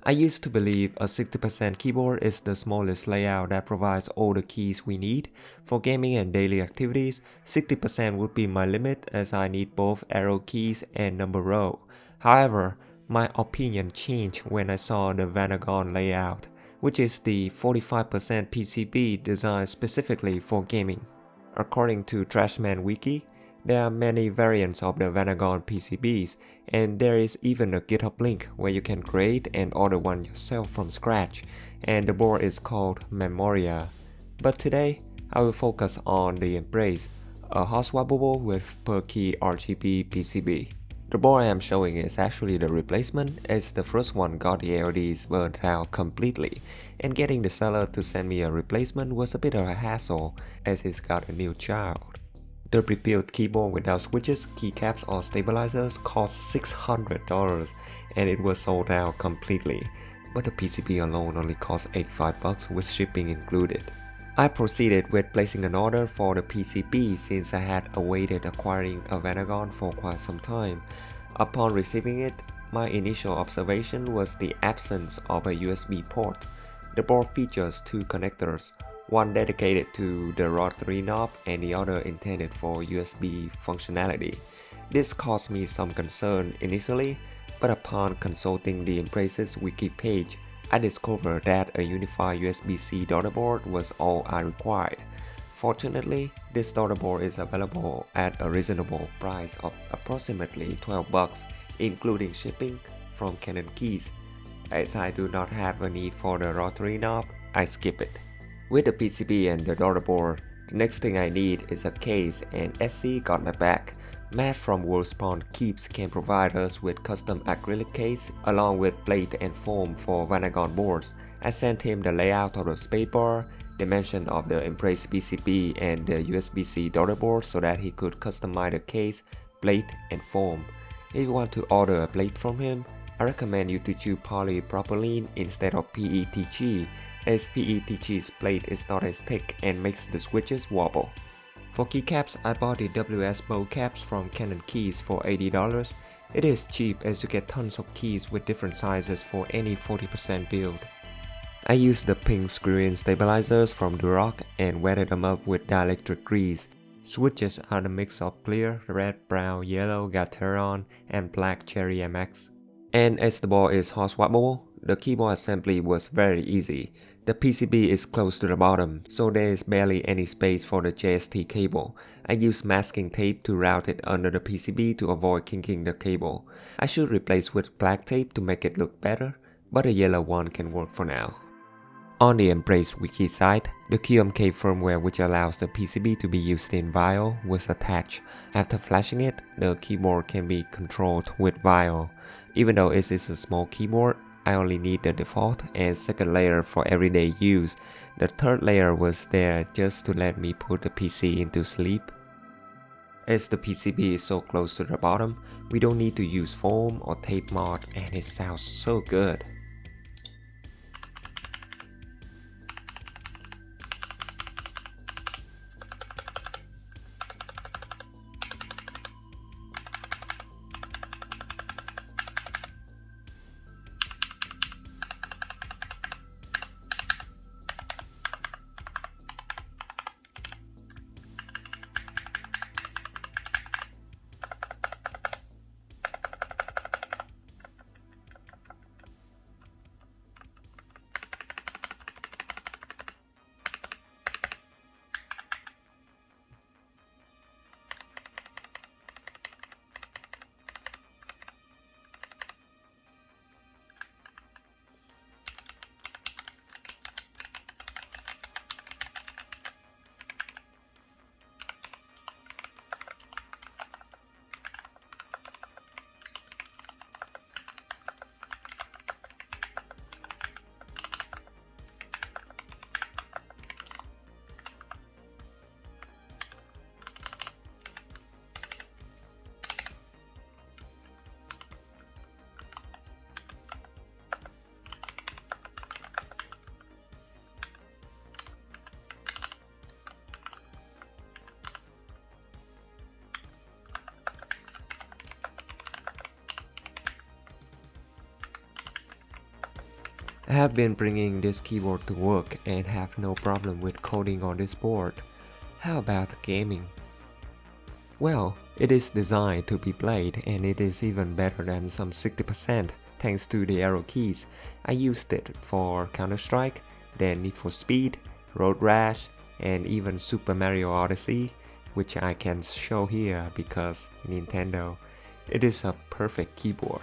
I used to believe a 60% keyboard is the smallest layout that provides all the keys we need. For gaming and daily activities, 60% would be my limit as I need both arrow keys and number row. However, my opinion changed when I saw the Vanagon layout, which is the 45% PCB designed specifically for gaming. According to Trashman Wiki, there are many variants of the Vanagon PCBs, and there is even a GitHub link where you can create and order one yourself from scratch, and the board is called Memoria. But today, I will focus on the Embrace, a hot swappable with per key RGB PCB. The board I am showing is actually the replacement, as the first one got the LEDs burnt out completely, and getting the seller to send me a replacement was a bit of a hassle as he's got a new child. The pre-built keyboard without switches, keycaps or stabilizers cost $600 and it was sold out completely, but the PCB alone only cost $85 with shipping included. I proceeded with placing an order for the PCB since I had awaited acquiring a Vanagon for quite some time. Upon receiving it, my initial observation was the absence of a USB port. The board features two connectors, one dedicated to the rotary knob and the other intended for USB functionality. This caused me some concern initially, but upon consulting the Embrace's wiki page, I discovered that a unified USB-C daughter board was all I required. Fortunately, this daughter board is available at a reasonable price of approximately $12, including shipping from Canon Keys. As I do not have a need for the rotary knob, I skip it. With the PCB and the daughter board, the next thing I need is a case, and SC got my back. Matt from Worldspawn Keeps can provide us with custom acrylic case along with plate and foam for Vanagon boards. I sent him the layout of the spacebar, dimension of the Embrace PCB and the USB-C daughter board so that he could customize the case, plate and foam. If you want to order a plate from him, I recommend you to choose polypropylene instead of PETG, as PETG's plate is not as thick and makes the switches wobble. For keycaps, I bought the WS Bow caps from Canon Keys for $80. It is cheap as you get tons of keys with different sizes for any 40% build. I used the pink screw-in stabilizers from Durock and wetted them up with dielectric grease. Switches are the mix of clear, red, brown, yellow Gateron, and black Cherry MX. And as the board is hot swappable, the keyboard assembly was very easy. The PCB is close to the bottom, so there is barely any space for the JST cable. I used masking tape to route it under the PCB to avoid kinking the cable. I should replace with black tape to make it look better, but a yellow one can work for now. On the Embrace wiki site, the QMK firmware which allows the PCB to be used in VAIO was attached. After flashing it, the keyboard can be controlled with VAIO. Even though it is a small keyboard, I only need the default and second layer for everyday use. The third layer was there just to let me put the PC into sleep. As the PCB is so close to the bottom, we don't need to use foam or tape mod and it sounds so good. I have been bringing this keyboard to work and have no problem with coding on this board. How about gaming? Well, it is designed to be played and it is even better than some 60% thanks to the arrow keys. I used it for Counter-Strike, then Need for Speed, Road Rash, and even Super Mario Odyssey, which I can show here because Nintendo. It is a perfect keyboard.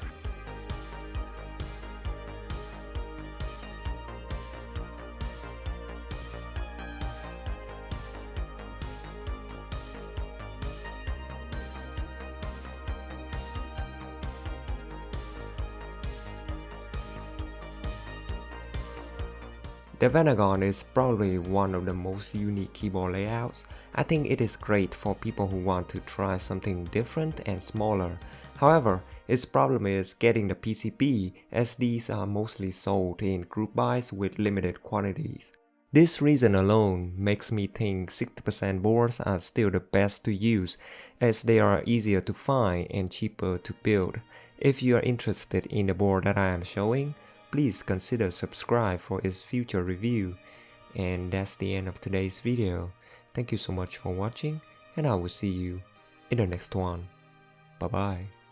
The Venagon is probably one of the most unique keyboard layouts. I think it is great for people who want to try something different and smaller. However, its problem is getting the PCB, as these are mostly sold in group buys with limited quantities. This reason alone makes me think 60% boards are still the best to use, as they are easier to find and cheaper to build. If you are interested in the board that I am showing, please consider subscribe for its future review. And that's the end of today's video. Thank you so much for watching, and I will see you in the next one. Bye bye.